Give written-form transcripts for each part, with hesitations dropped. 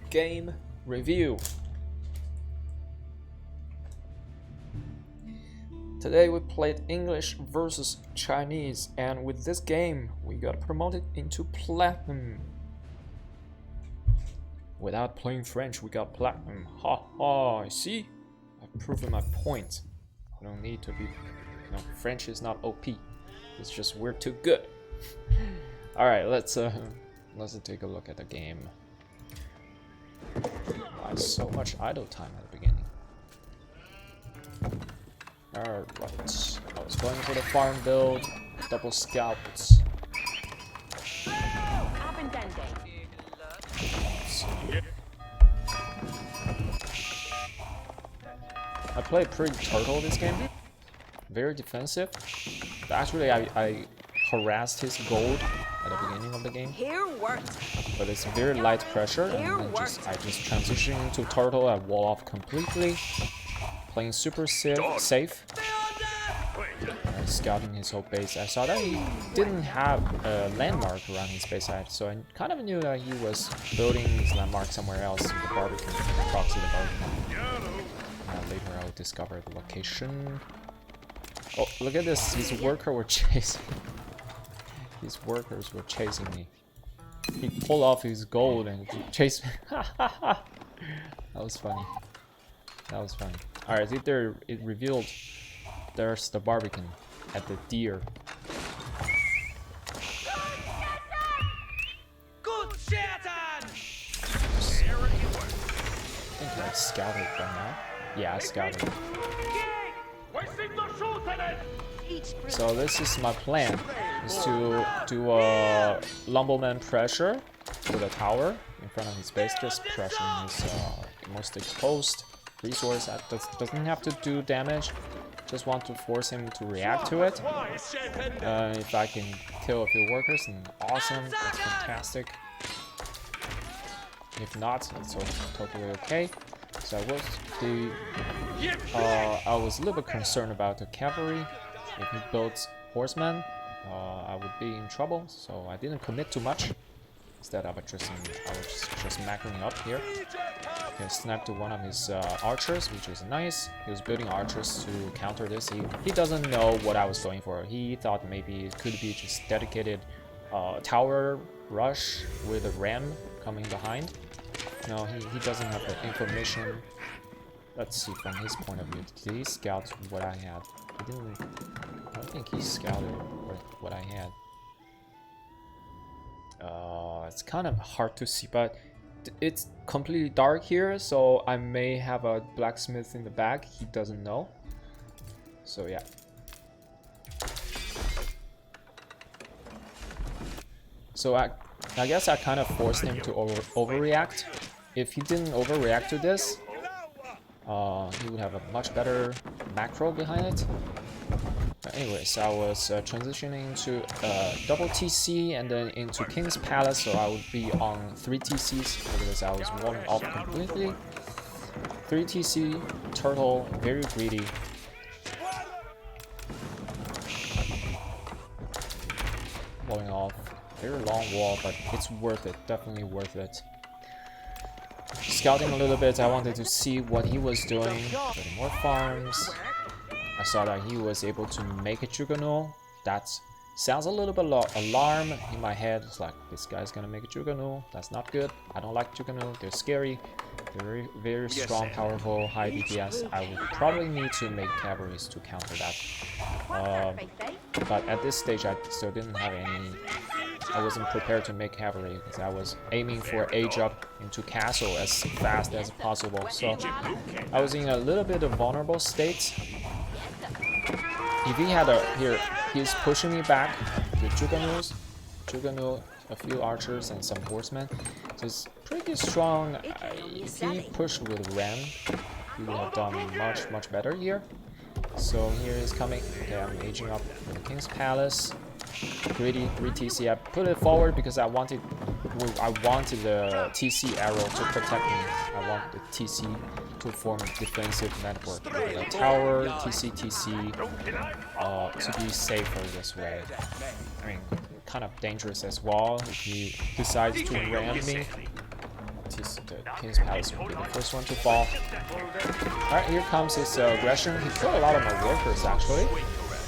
Game review. Today we played English versus Chinese, and with this game we got promoted into Platinum. Without playing French we got Platinum. Ha ha, see? I've proven my point. I don't need to be... No, French is not OP. It's just we're too good. Alright, let's take a look at the game. Why so much idle time at the beginning? Alright, I was going for the farm build, double scouts. I played pretty turtle this game. Very defensive. Actually, I harassed his gold at the beginning of the game. But it's very light pressure, and then I just transitioned into turtle. I wall off completely. Playing super safe. Scouting his whole base. I saw that he didn't have a landmark around his base side, so I kind of knew that he was building his landmark somewhere else with the Barbican, proxy the Barbican. Later I will discover the location. Oh, look at this! His workers were chasing. His workers were chasing me. He pulled off his gold and chased me. That was funny. That was funny. Alright, it revealed there's the Barbican at the deer. I think I scouted by now. Yeah, I scouted. So this is my plan, is to do a lumberman pressure with a tower in front of his base, just pressuring his most exposed resource. That doesn't have to do damage, just want to force him to react to it. If I can kill a few workers, then awesome, that's fantastic. If not, it's totally okay. So I was a little bit concerned about the cavalry. If he builds horsemen, I would be in trouble, so I didn't commit too much. Instead of I was just macking up here. Okay, snapped to one of his archers, which is nice. He was building archers to counter this. He doesn't know what I was going for. He thought maybe it could be just dedicated tower rush with a ram coming behind. No, he doesn't have the information. Let's see from his point of view. Did he scout what I had? He didn't. I don't think he scouted what I had. It's kind of hard to see, but it's completely dark here, so I may have a blacksmith in the back. He doesn't know. So yeah. So I guess I kind of forced him to overreact. If he didn't overreact to this, he would have a much better macro behind it. But anyways, I was transitioning to double TC and then into King's Palace, so I would be on 3 TCs because I was walling off completely. 3 TC, turtle, very greedy. Walling off, very long wall, but it's worth it, definitely worth it. Scouting a little bit, I wanted to see what he was doing. Getting more farms. I saw that he was able to make a Juggernaut. That sounds a little bit alarm in my head. It's like, this guy's gonna make a Juggernaut. That's not good. I don't like Juggernaut. They're scary. They're very, very strong, powerful, high DPS. I would probably need to make cavalries to counter that. But at this stage, I still didn't have any... I wasn't prepared to make cavalry because I was aiming for age up into castle as fast as possible. So I was in a little bit of vulnerable state. If he had he's pushing me back with Juggernaut, a few archers and some horsemen. So it's pretty strong. If he pushed with ram, he would have done much better here. So here he's coming. Okay, I'm aging up for the King's Palace. Greedy 3 TC. I put it forward because I wanted the TC arrow to protect me. I want the TC to form a defensive network. The tower, TC, to be safer this way. I mean, kind of dangerous as well if he decides to ram me. King's Palace will be the first one to fall. Alright, here comes his aggression. He killed a lot of my workers actually.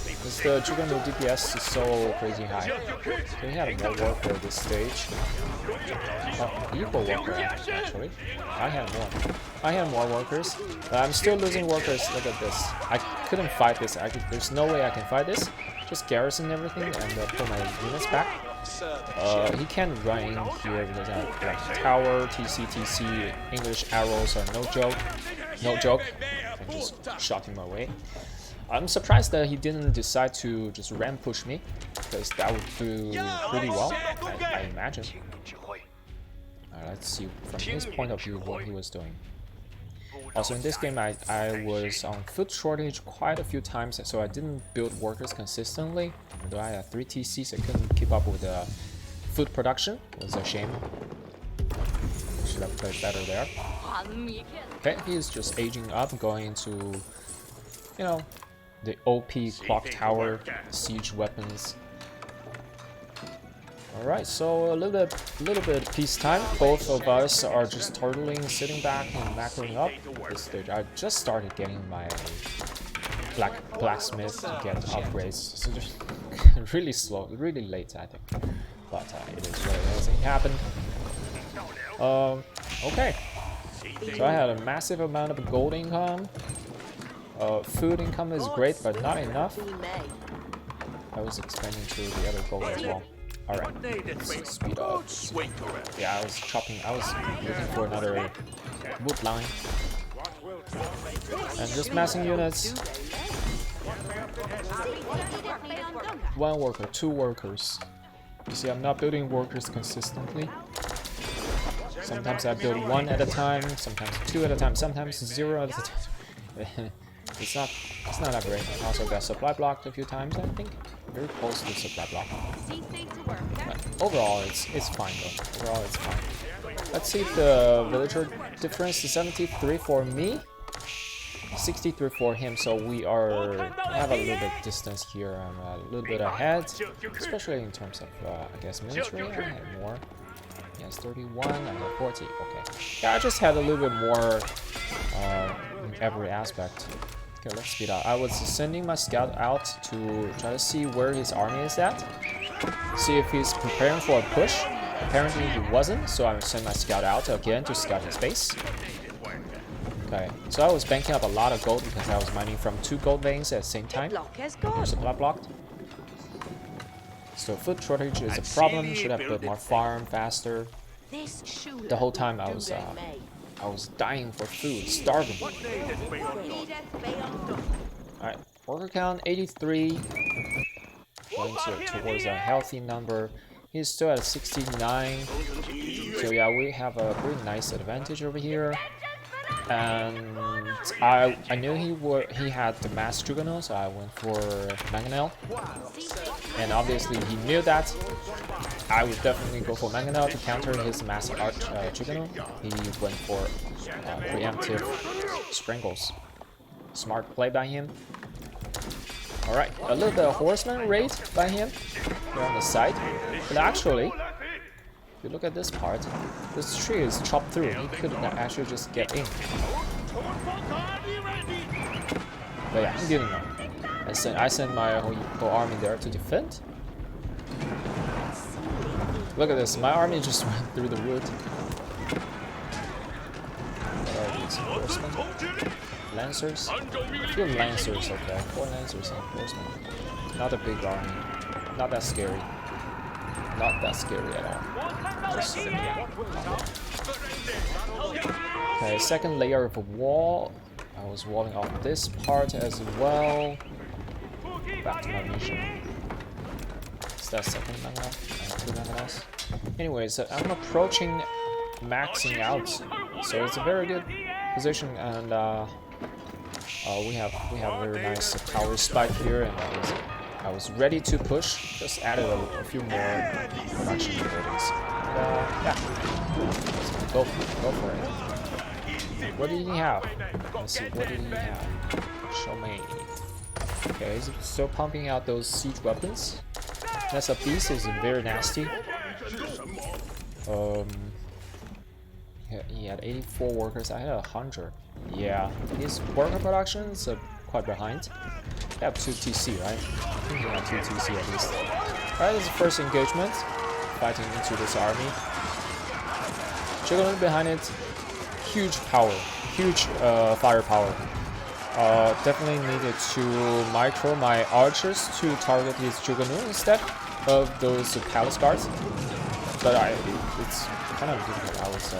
Because the Juggernaut DPS is so crazy high. So he had a more worker at this stage. Equal worker actually. I had more workers. But I'm still losing workers. Look at this. I couldn't fight this. There's no way I can fight this. Just garrison everything and pull my units back. He can't run in here because I have like tower, TC, English arrows are no joke. No joke. I just shot him away. I'm surprised that he didn't decide to just ram push me, because that would do pretty well, I imagine. Let's see from his point of view what he was doing. Also in this game I was on food shortage quite a few times, so I didn't build workers consistently. Although I had 3 TCs, I couldn't keep up with the food production. It was a shame. Should have played better there. Okay, he's just aging up, going into, you know, the OP clock tower siege weapons. Alright, so a little bit peacetime. Both of us are just turtling, sitting back and macroing up. At this stage, I just started getting my blacksmith to get upgrades. So just really slow, really late, I think. But it is what it is. It happened. Okay. So I had a massive amount of gold income. Food income is great, but not enough. I was expanding to the other gold as well. Alright, let's speed up. Yeah, I was looking for another wood line. And just massing units. 1 worker, 2 workers. You see, I'm not building workers consistently. Sometimes I build 1 at a time, sometimes 2 at a time, sometimes 0 at a time. It's not that great. I also got supply blocked a few times, I think. Very close to supply block. But overall, it's fine though. Overall, it's fine. Let's see the villager difference. 73 for me, 63 for him. So we have a little bit distance here. I'm a little bit ahead, especially in terms of I guess military. I had more. Yes, 31. I had 40. Okay. Yeah, I just had a little bit more in every aspect. Okay, let's speed up. I was sending my scout out to try to see where his army is at. See if he's preparing for a push. Apparently he wasn't, so I sent my scout out again to scout his base. Okay, so I was banking up a lot of gold because I was mining from 2 gold veins at the same time. Supply blocked. So food shortage is a problem. Should have built more farm faster. The whole time I was dying for food, starving. Alright, worker count 83. Going towards a healthy number. He's still at 69. So yeah, we have a pretty nice advantage over here. And I knew he had the mass Juggernaut, so I went for Mangonel. And obviously he knew that. I would definitely go for Mangonel to counter his massive arch Juggernaut. He went for preemptive Sprangles. Smart play by him. Alright, a little bit of horseman raid by him here on the side. But actually, if you look at this part, this tree is chopped through. He couldn't actually just get in. But yeah, he didn't know. I sent my whole army there to defend. Look at this, my army just went through the wood. Horsemen. Lancers? A few Lancers, okay. 4 Lancers and horsemen. Not a big army. Not that scary. Not that scary at all. Just, yeah. Okay, second layer of a wall. I was walling off this part as well. Back to my mission. Is that second Mangonel? 2 Mangonels? Anyways, I'm approaching maxing out. So it's a very good position, and we have a very nice power spike here, and I was ready to push. Just added a few more production buildings. Yeah, go for it. What did he have? Let's see. What did he have? Show me. Okay, he's still pumping out those siege weapons. That's a beast. Is very nasty. He had 84 workers. I had 100. Yeah, his worker production is quite behind. They have 2 TC, right? I think he had 2 TC at least. Alright, this is the first engagement. Fighting into this army. Juggernaut behind it. Huge power. Huge firepower. Definitely needed to micro my archers to target his Juggernaut instead of those palace guards. But it's kind of difficult. I was in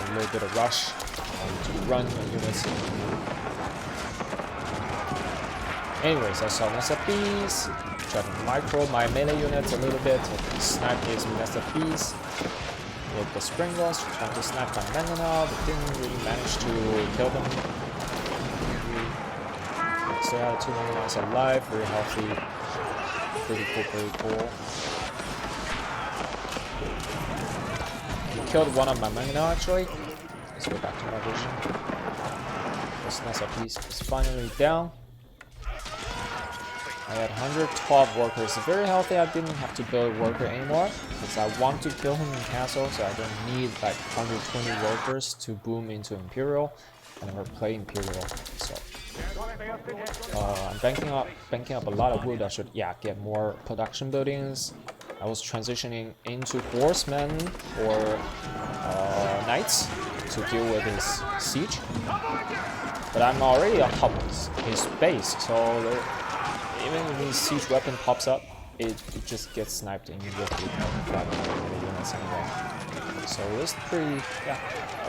a little bit of rush to run my units. Anyways, I saw Nest of Bees. Tried to micro my melee units a little bit. Snipe his Nest of Bees with the Springles. Trying to snipe my Mangana, but didn't really manage to kill them. Still had 2 Manganas alive, very healthy. Pretty cool, pretty cool. He killed one of my Mangana actually. Let's go back to my vision. This Nest of Bees is finally down. I had 112 workers, very healthy. I didn't have to build a worker anymore because I want to kill him in castle, so I don't need like 120 workers to boom into Imperial. I never play Imperial, so I'm banking up a lot of wood. I should get more production buildings. I was transitioning into horsemen or knights to deal with his siege, but I'm already on top of his base, so even when his siege weapon pops up, it just gets sniped immediately by the units anyway. So it's pretty,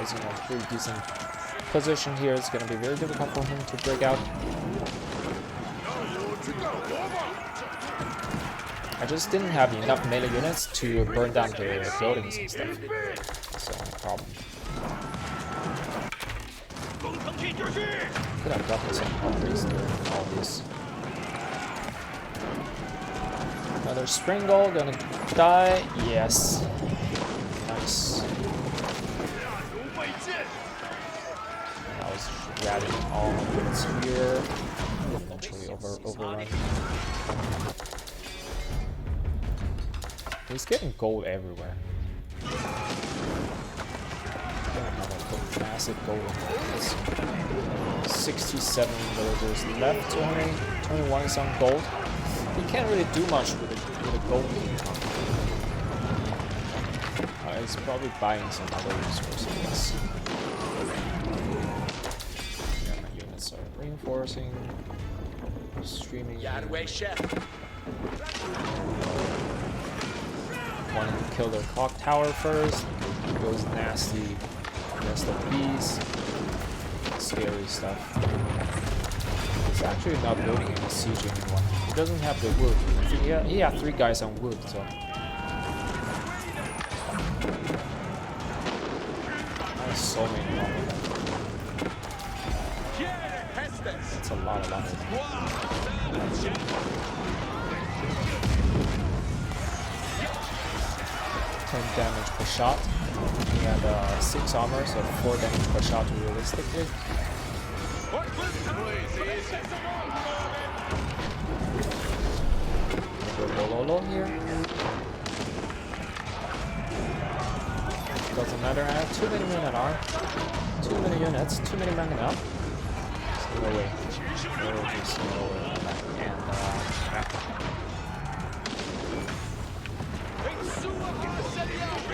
as you know, pretty decent position here. It's going to be very difficult for him to break out. I just didn't have enough melee units to burn down the buildings and stuff. That's the only problem. Could have gotten some upgrades during all this. Another Springle, gonna die. Yes. Nice. And I was rallying all my units here. Eventually overrun. He's getting gold everywhere. Massive gold. 67 villagers left only. 21 some gold. You can't really do much with a gold. He's probably buying some other resources. Yeah, my units are reinforcing. Streaming. Want to kill the clock tower first. Goes nasty. Nest of Bees. Scary stuff. He's actually not building any siege anymore. He doesn't have the wood. He had 3 guys on wood, so. There's so many of them. That's a lot of them. 10 damage per shot. He had 6 armor, so 4 damage per shot realistically. Lolo here. Doesn't matter, I have too many men at arm. Too many units, too many men up. No way. No way. And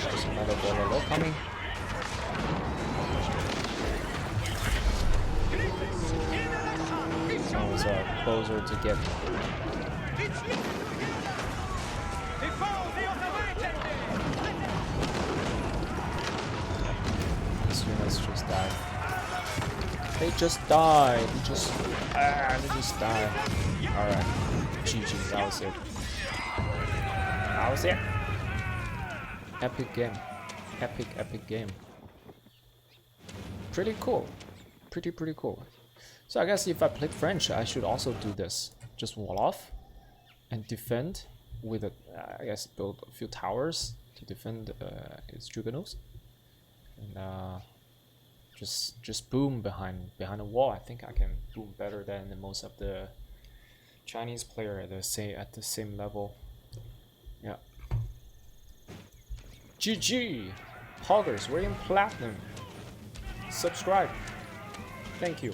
there's another Lolo coming. I was closer to get these units just died. They just died. They just died. Alright. GG, that was it. That was it. Epic game. Epic game. Pretty cool. Pretty cool. So I guess if I play French, I should also do this. Just wall off and defend with I guess build a few towers to defend its Juggernauts. And just boom behind a wall. I think I can boom better than most of the Chinese player at the same level. Yeah. GG. Hoggers, we're in platinum. Subscribe. Thank you.